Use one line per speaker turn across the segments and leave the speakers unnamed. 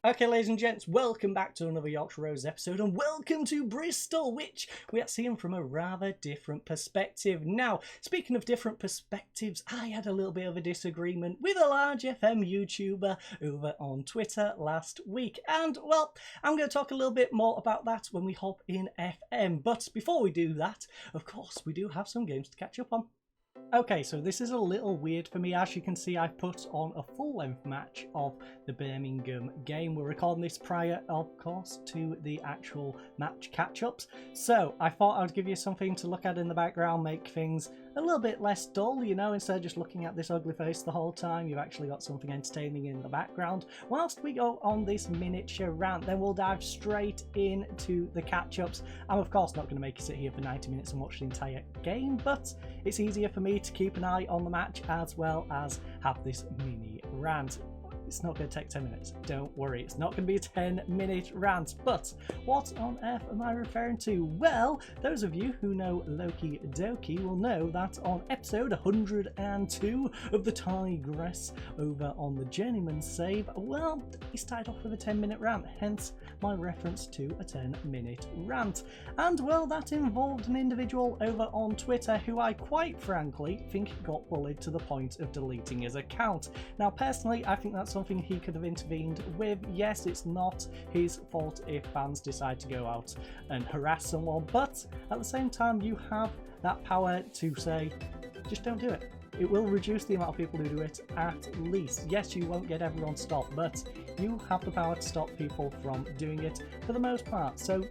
Okay, ladies and gents, welcome back to another Yorkshire Rose episode, and welcome to Bristol, which we are seeing from a rather different perspective. Now, speaking of different perspectives, I had a little bit of a disagreement with a large FM YouTuber over on Twitter last week, and, well, I'm going to talk a little bit more about that when we hop in FM. But before we do that, of course, we do have some games to catch up on. Okay, so this is a little weird for me. As you can see, I put on a full-length match of the Birmingham game. We're recording this prior, of course, to the actual match catch-ups. So I thought I'd give you something to look at in the background, make things a little bit less dull, you know, instead of just looking at this ugly face the whole time. You've actually got something entertaining in the background. Whilst we go on this miniature rant, then we'll dive straight into the catch-ups. I'm of course not going to make you sit here for 90 minutes and watch the entire game, but it's easier for me to keep an eye on the match as well as have this mini rant. It's not going to take 10 minutes, don't worry, it's not going to be a 10-minute rant. But what on earth am I referring to? Well, those of you who know Loki Doki will know that on episode 102 of the Tigress over on the Journeyman save, well, he started off with a 10-minute rant, hence my reference to a 10-minute rant. And well, that involved an individual over on Twitter who I quite frankly think got bullied to the point of deleting his account. Now personally, I think that's something he could have intervened with. Yes, it's not his fault if fans decide to go out and harass someone, but at the same time you have that power to say, just don't do it. It will reduce the amount of people who do it at least. Yes, you won't get everyone stopped, but you have the power to stop people from doing it for the most part, so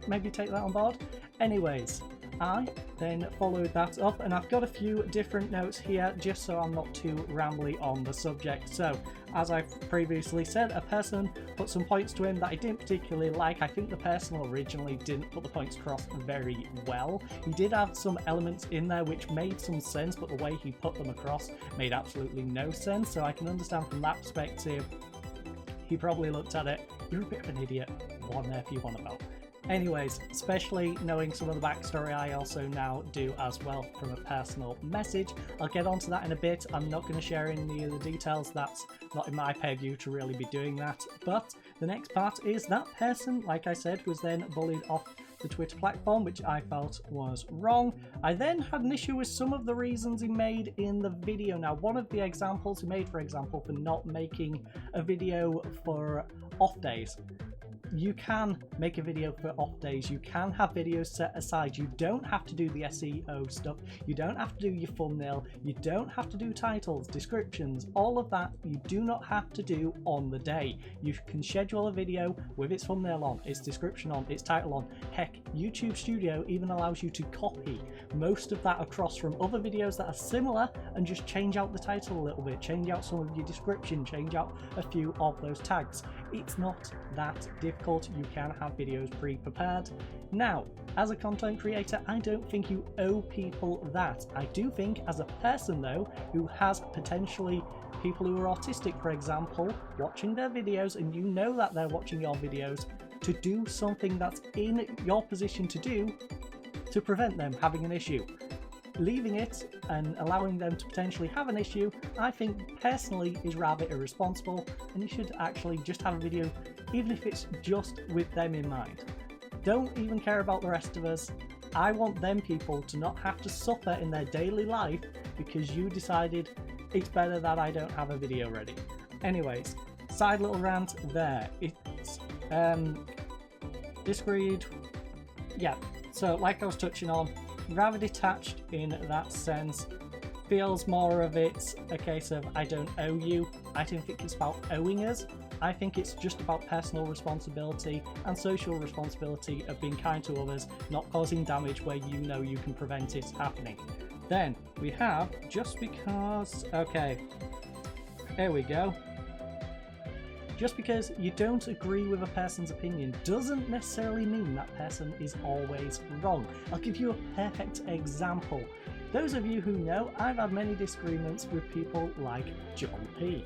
maybe take that on board. Anyways, I then followed that up, and I've got a few different notes here just so I'm not too rambly on the subject. So, as I've previously said, a person put some points to him that I didn't particularly like. I think the person originally didn't put the points across very well. He did have some elements in there which made some sense, but the way he put them across made absolutely no sense. So I can understand from that perspective, he probably looked at it, you're a bit of an idiot, what on earth are you on about? Anyways, especially knowing some of the backstory, I also now do as well from a personal message. I'll get onto that in a bit. I'm not going to share any of the details. That's not in my purview to really be doing that. But the next part is that person, like I said, was then bullied off the Twitter platform, which I felt was wrong. I then had an issue with some of the reasons he made in the video. Now, one of the examples he made, for example, for not making a video for off days. You can make a video for off days, you can have videos set aside, you don't have to do the SEO stuff, you don't have to do your thumbnail, you don't have to do titles, descriptions, all of that you do not have to do on the day. You can schedule a video with its thumbnail on, its description on, its title on. Heck, YouTube Studio even allows you to copy most of that across from other videos that are similar and just change out the title a little bit, change out some of your description, change out a few of those tags. It's not that difficult. You can have videos pre-prepared. Now, as a content creator, I don't think you owe people that. I do think as a person though, who has potentially people who are autistic, for example, watching their videos, and you know that they're watching your videos, to do something that's in your position to do to prevent them having an issue. Leaving it and allowing them to potentially have an issue, I think personally is rather irresponsible, and you should actually just have a video, even if it's just with them in mind. Don't even care about the rest of us. I want them people to not have to suffer in their daily life because you decided it's better that I don't have a video ready. Anyways, side little rant there. It's disagreed. Yeah, so like I was touching on, rather detached in that sense. Feels more of it's a case of I don't owe you. I don't think it's about owing us. I think it's just about personal responsibility and social responsibility of being kind to others, not causing damage where you know you can prevent it happening. Then we have just because, okay, there we go. Just because you don't agree with a person's opinion doesn't necessarily mean that person is always wrong. I'll give you a perfect example. Those of you who know, I've had many disagreements with people like John P.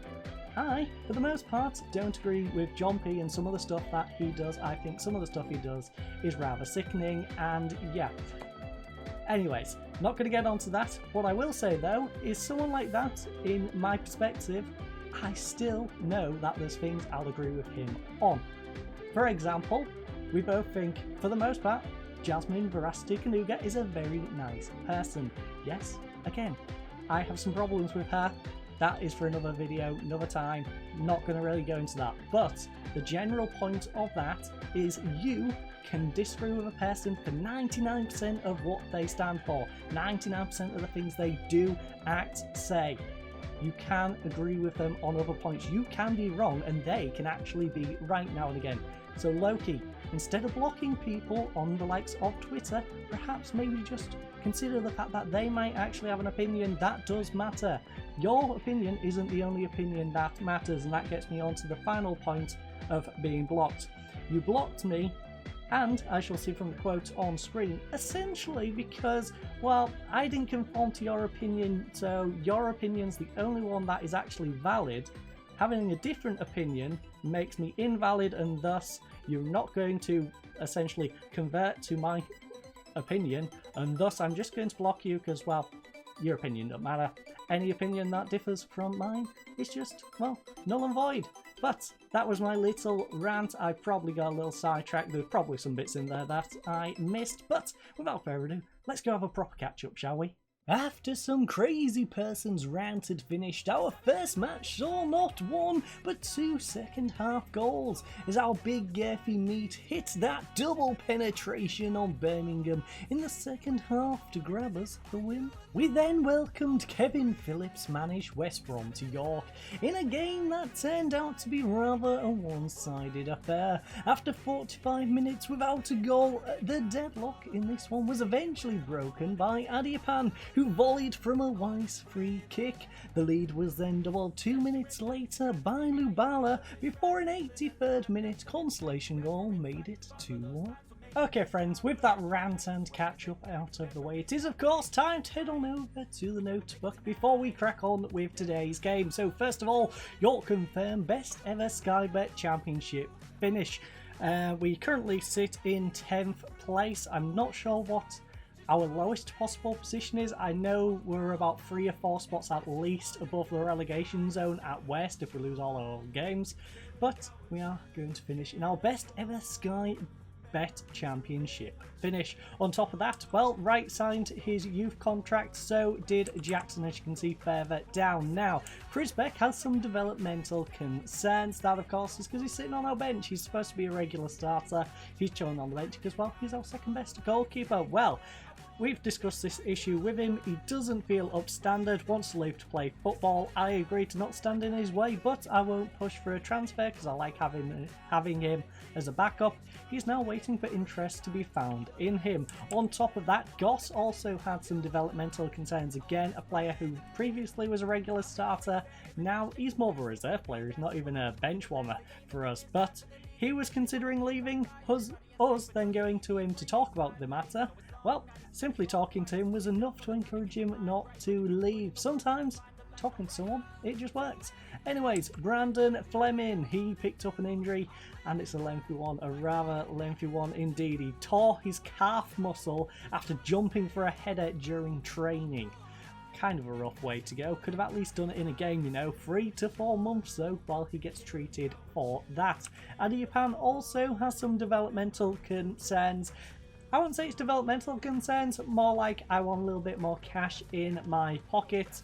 I, for the most part, don't agree with John P and some of the stuff that he does. I think some of the stuff he does is rather sickening, and yeah. Anyways, not going to get onto that. What I will say though is someone like that, in my perspective, I still know that there's things I'll agree with him on. For example, we both think, for the most part, Jasmine Veracity Kanuga is a very nice person. Yes, again, I have some problems with her. That is for another video, another time. Not going to really go into that. But the general point of that is you can disagree with a person for 99% of what they stand for. 99% of the things they do, act, say. You can agree with them on other points. You can be wrong and they can actually be right now and again. So Loki, instead of blocking people on the likes of Twitter, perhaps maybe just consider the fact that they might actually have an opinion that does matter. Your opinion isn't the only opinion that matters, and that gets me on to the final point of being blocked. You blocked me, and I shall see from the quote on screen, essentially because, well, I didn't conform to your opinion, so your opinion's the only one that is actually valid. Having a different opinion makes me invalid, and thus you're not going to essentially convert to my opinion, and thus I'm just going to block you because, well, your opinion doesn't matter. Any opinion that differs from mine is just, well, null and void. But that was my little rant. I probably got a little sidetracked. There's probably some bits in there that I missed, but without further ado, let's go have a proper catch up, shall we? After some crazy person's rant had finished, our first match saw not one but 2 second-half goals as our big Gearthy meat hit that double penetration on Birmingham in the second half to grab us the win. We then welcomed Kevin Phillips managed West Brom to York in a game that turned out to be rather a one-sided affair. After 45 minutes without a goal, the deadlock in this one was eventually broken by Adiapan, who volleyed from a wise free kick. The lead was then doubled 2 minutes later by Lubala before an 83rd minute consolation goal made it 2-1. Okay friends, with that rant and catch up out of the way, it is of course time to head on over to the notebook before we crack on with today's game. So first of all, York confirmed best ever Sky Bet Championship finish. We currently sit in 10th place. I'm not sure what our lowest possible position is. I know we're about 3 or 4 spots at least above the relegation zone at West if we lose all our games, but we are going to finish in our best ever Sky Bet Championship finish. On top of that, well, Wright signed his youth contract, so did Jackson, as you can see further down. Now, Beck has some developmental concerns. That, of course, is because he's sitting on our bench. He's supposed to be a regular starter. He's chilling on the bench because, well, he's our second best goalkeeper. Well, we've discussed this issue with him. He doesn't feel up standard, wants to leave to play football. I agree to not stand in his way, but I won't push for a transfer because I like having him as a backup. He's now waiting for interest to be found in him. On top of that, Goss also had some developmental concerns. Again, a player who previously was a regular starter. Now he's more of a reserve player. He's not even a bench warmer for us, but he was considering leaving. Us then going to him to talk about the matter. Well, simply talking to him was enough to encourage him not to leave. Sometimes talking to someone, it just works. Anyways, Brandon Fleming, he picked up an injury, and it's a lengthy one, a rather lengthy one indeed. He tore his calf muscle after jumping for a header during training. Kind of a rough way to go. Could have at least done it in a game, you know, 3 to 4 months though, while he gets treated for that. Adiapan also has some developmental concerns. I wouldn't say it's developmental concerns, more like I want a little bit more cash in my pocket.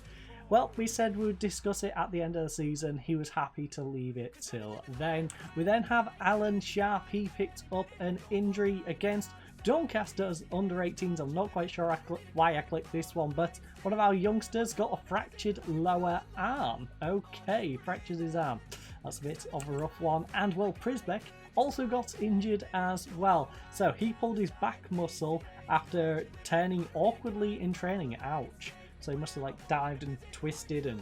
Well, we said we would discuss it at the end of the season. He was happy to leave it till then. We then have Alan Sharp. He picked up an injury against Doncaster's under 18s. I'm not quite sure why I clicked this one, but one of our youngsters got a fractured lower arm. Okay, fractures his arm. That's a bit of a rough one. And well, Beck also got injured as well. So he pulled his back muscle after turning awkwardly in training. Ouch. So he must have like dived and twisted, and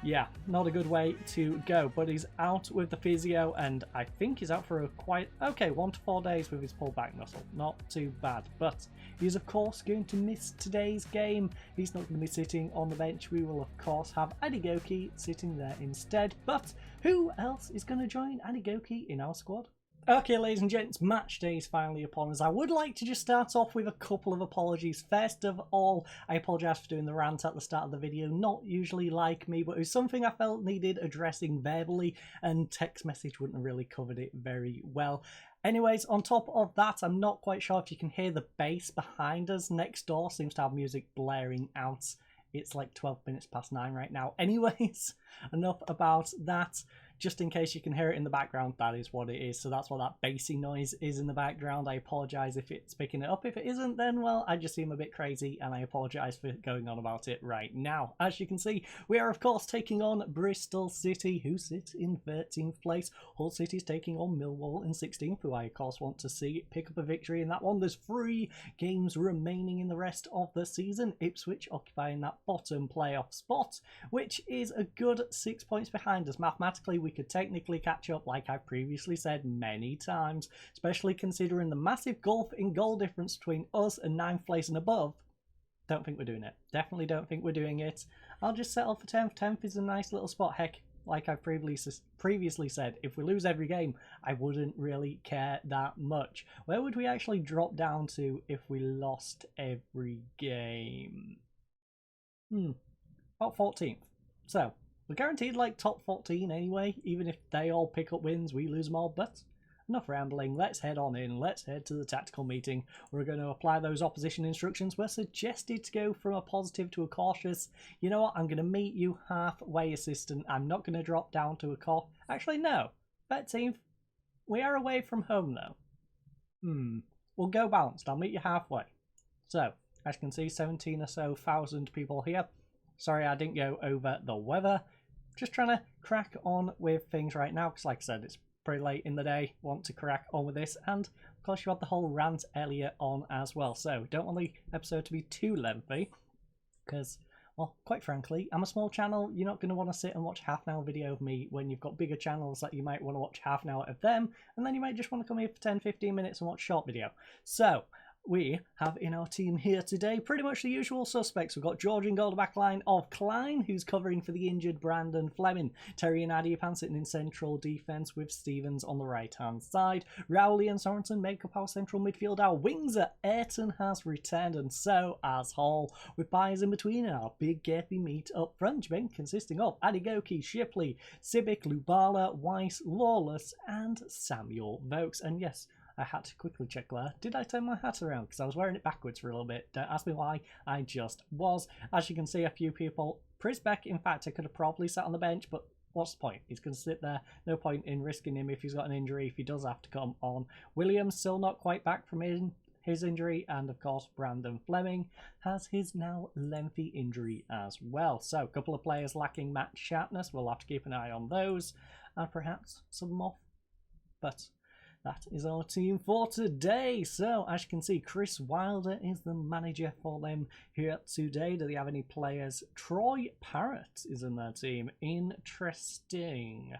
yeah, not a good way to go. But he's out with the physio, and I think he's out for a quite 1 to 4 days with his pulled back muscle. Not too bad, but he's of course going to miss today's game. He's not going to be sitting on the bench. We will of course have Adigoki sitting there instead. But who else is going to join Adigoki in our squad? Okay, ladies and gents, match day is finally upon us. I would like to just start off with a couple of apologies. First of all, I apologise for doing the rant at the start of the video. Not usually like me, but it was something I felt needed addressing verbally, and text message wouldn't have really covered it very well. Anyways, on top of that, I'm not quite sure if you can hear the bass behind us. Next door seems to have music blaring out. It's like 12 minutes past 9 right now. Anyways, enough about that. Just in case you can hear it in the background, that is what it is. So that's what that bassy noise is in the background. I apologise if it's picking it up. If it isn't, then, well, I just seem a bit crazy, and I apologise for going on about it right now. As you can see, we are, of course, taking on Bristol City, who sit in 13th place. Hull City is taking on Millwall in 16th, who I, of course, want to see pick up a victory in that one. There's 3 games remaining in the rest of the season. Ipswich occupying that bottom playoff spot, which is a good 6 points behind us. Mathematically, we could technically catch up, like I've previously said many times, especially considering the massive gulf in goal difference between us and 9th place and above. Don't think we're doing it. Definitely don't think we're doing it. I'll just settle for 10th. 10th is a nice little spot. Heck, like I've previously said, if we lose every game, I wouldn't really care that much. Where would we actually drop down to if we lost every game? About 14th. So we're guaranteed like top 14 anyway, even if they all pick up wins, we lose them all. But enough rambling, let's head on in, let's head to the tactical meeting. We're going to apply those opposition instructions. We're suggested to go from a positive to a cautious. You know what, I'm going to meet you halfway, assistant. I'm not going to drop down to a Actually, no, 13th. We are away from home though. We'll go balanced, I'll meet you halfway. So, as you can see, 17 or so thousand people here. Sorry I didn't go over the weather. Just trying to crack on with things right now, because like I said, it's pretty late in the day. Want to crack on with this, and of course you had the whole rant earlier on as well. So don't want the episode to be too lengthy, because, well, quite frankly, I'm a small channel. You're not going to want to sit and watch half an hour video of me when you've got bigger channels that you might want to watch half an hour of them, and then you might just want to come here for 10-15 minutes and watch a short video. So we have in our team here today pretty much the usual suspects. We've got George in goal, the back line of Klein, who's covering for the injured Brandon Fleming. Terry and Adiapan sitting in central defence with Stevens on the right-hand side. Rowley and Sorensen make up our central midfield. Our wings at Ayrton has returned, and so has Hall, with Byers in between, and our big gapy meat up front, consisting of Adigoki, Shipley, Sibic, Lubala, Weiss, Lawless, and Samuel Vokes. And yes, I had to quickly check there. Did I turn my hat around? Because I was wearing it backwards for a little bit. Don't ask me why. I just was. As you can see, a few people. Beck, in fact, I could have probably sat on the bench, but what's the point? He's going to sit there. No point in risking him if he's got an injury, if he does have to come on. Williams still not quite back from his injury. And, of course, Brandon Fleming has his now lengthy injury as well. So, a couple of players lacking match sharpness. We'll have to keep an eye on those. And perhaps some more. But that is our team for today. So, as you can see, Chris Wilder is the manager for them here today. Do they have any players? Troy Parrott is in their team. Interesting.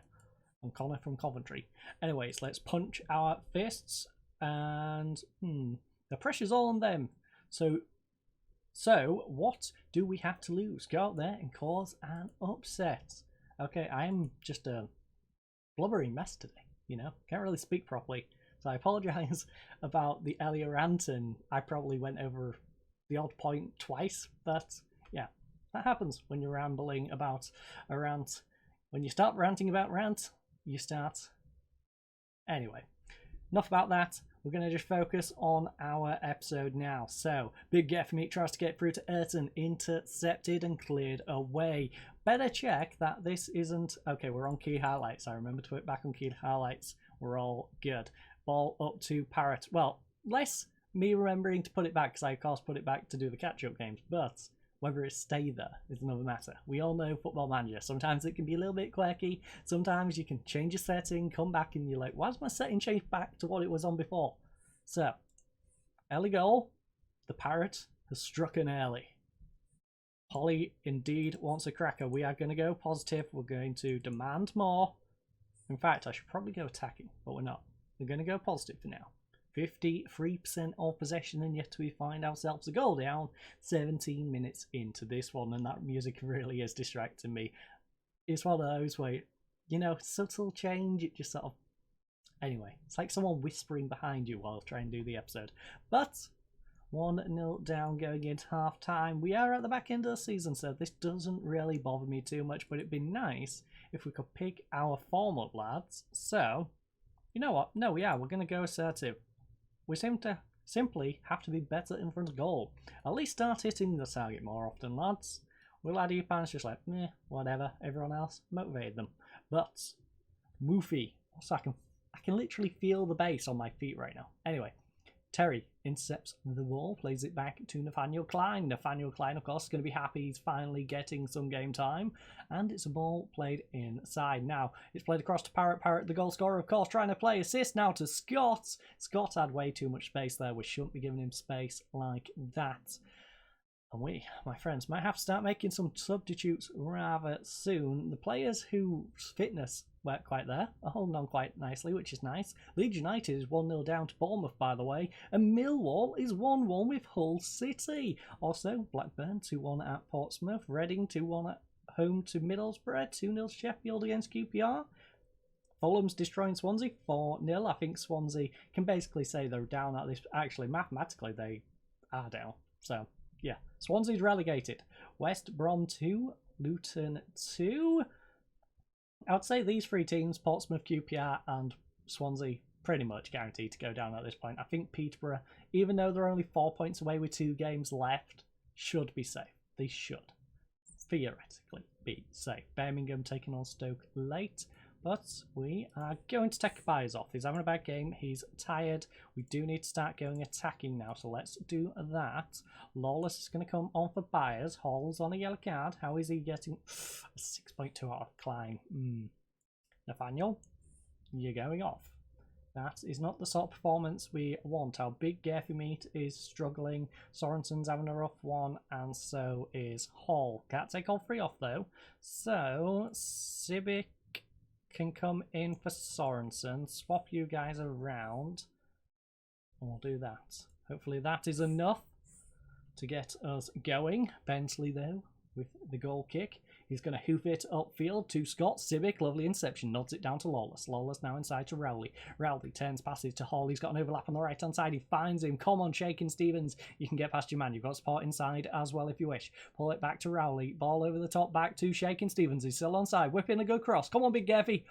And Connor from Coventry. Anyways, let's punch our fists. And, the pressure's all on them. So what do we have to lose? Go out there and cause an upset. Okay, I'm just a blubbering mess today. You know, can't really speak properly. So I apologise about the earlier rant, and I probably went over the odd point twice. But yeah, that happens when you're rambling about a rant. When you start ranting about rant, you start. Anyway, enough about that. We're going to just focus on our episode now. So, big get for me, tries to get through to Ayrton, intercepted and cleared away. Better check that this isn't... Okay, we're on key highlights. I remember to put it back on key highlights. We're all good. Ball up to Parrott. Well, less me remembering to put it back, because I, of course, put it back to do the catch-up games. But whether it stayed there is another matter. We all know Football Manager. Sometimes it can be a little bit quirky. Sometimes you can change a setting, come back, and you're like, why has my setting changed back to what it was on before? So, early goal. The Parrot has struck an early. Holly indeed wants a cracker. We are going to go positive. We're going to demand more. In fact, I should probably go attacking, but we're not. We're going to go positive for now. 53% of possession, and yet we find ourselves a goal down 17 minutes into this one, and that music really is distracting me. It's one of those where, you know, subtle change, it just sort of Anyway, it's like someone whispering behind you while I try and do the episode. But 1-0 down going into half time. We are at the back end of the season, so this doesn't really bother me too much, but it'd be nice if we could pick our form up, lads. So, you know what? No, we're going to go assertive. We seem to simply have to be better in front of goal. At least start hitting the target more often, lads. Will Adipan's just like, meh, whatever, everyone else, motivated them. But, Moofy, so I can literally feel the bass on my feet right now. Anyway, Terry intercepts the ball, plays it back to Nathaniel Klein. Nathaniel Klein, of course, is going to be happy he's finally getting some game time. And it's a ball played inside. Now, it's played across to Parrott. Parrott, the goal scorer, of course, trying to play assist now to Scott. Scott had way too much space there. We shouldn't be giving him space like that. And we, my friends, might have to start making some substitutes rather soon. The players whose fitness weren't quite there are holding on quite nicely, which is nice. Leeds United is 1-0 down to Bournemouth, by the way. And Millwall is 1-1 with Hull City. Also, Blackburn 2-1 at Portsmouth. Reading 2-1 at home to Middlesbrough. 2-0 Sheffield against QPR. Fulham's destroying Swansea 4-0. I think Swansea can basically say they're down at this. Actually, mathematically, they are down. So, yeah. Swansea's relegated. West Brom 2, Luton 2. I would say these three teams, Portsmouth, QPR and Swansea, pretty much guaranteed to go down at this point. I think Peterborough, even though they're only 4 points away with 2 games left, should be safe. They should, theoretically, be safe. Birmingham taking on Stoke late. But we are going to take Byers off. He's having a bad game. He's tired. We do need to start going attacking now. So let's do that. Lawless is going to come on for Byers. Hall's on a yellow card. How is he getting a 6.2 out of Klein? Nathaniel, you're going off. That is not the sort of performance we want. Our big Gearthy meat is struggling. Sorensen's having a rough one. And so is Hall. Can't take all 3 off though. So Sibic can come in for Sorensen, swap you guys around, and we'll do that. Hopefully that is enough to get us going. Bensley, though, with the goal kick. He's going to hoof it upfield to Scott. Civic, lovely interception, nods it down to Lawless. Lawless now inside to Rowley. Rowley turns passes to Hall. He's got an overlap on the right-hand side. He finds him. Come on, Shakin' Stevens. You can get past your man. You've got support inside as well if you wish. Pull it back to Rowley. Ball over the top back to Shakin' Stevens. He's still onside. Whipping a good cross. Come on, Big Gearthy.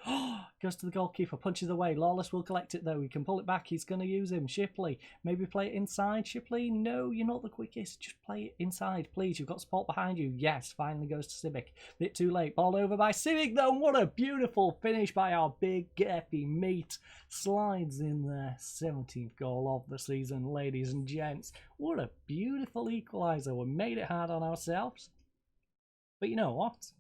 Goes to the goalkeeper. Punches away. Lawless will collect it, though. He can pull it back. He's going to use him. Shipley. Maybe play it inside. Shipley, no, you're not the quickest. Just play it inside, please. You've got support behind you. Yes, finally goes to Civic. Bit too late. Ball over by Civic, though. What a beautiful finish by our big Gearthy meat. Slides in their 17th goal of the season, ladies and gents. What a beautiful equaliser. We made it hard on ourselves. But you know what?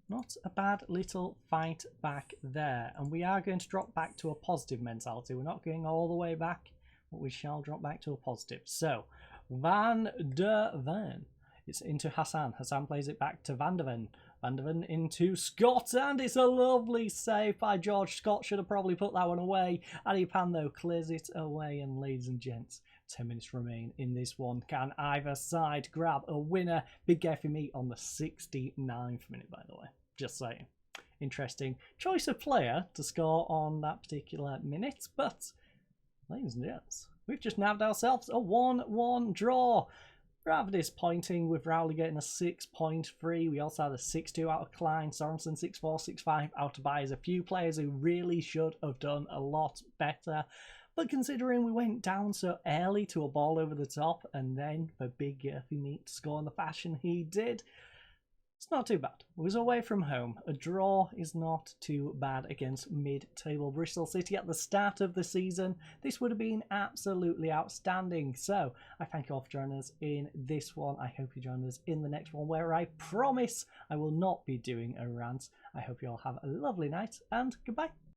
Not a bad little fight back there. And we are going to drop back to a positive mentality. We're not going all the way back, but we shall drop back to a positive. So, Van der Ven. It's into Hassan. Hassan plays it back to Van der Ven. Van der Ven into Scott, and it's a lovely save by George. Scott should have probably put that one away. Adipan, though, clears it away, and ladies and gents, 10 minutes remain in this one. Can either side grab a winner? Big Gearthy meat on the 69th minute, by the way. Just saying. Interesting choice of player to score on that particular minute, but, ladies and gents, we've just nabbed ourselves a 1-1 draw. Rather disappointing with Rowley getting a 6.3. We also had a 6.2 out of Klein, Sorensen 6.4, 6.5 out of Byers. A few players who really should have done a lot better. But considering we went down so early to a ball over the top, and then for Big Gearthy meat to score in the fashion he did, it's not too bad. It was away from home. A draw is not too bad against mid-table Bristol City at the start of the season. This would have been absolutely outstanding. So I thank you all for joining us in this one. I hope you join us in the next one, where I promise I will not be doing a rant. I hope you all have a lovely night, and goodbye.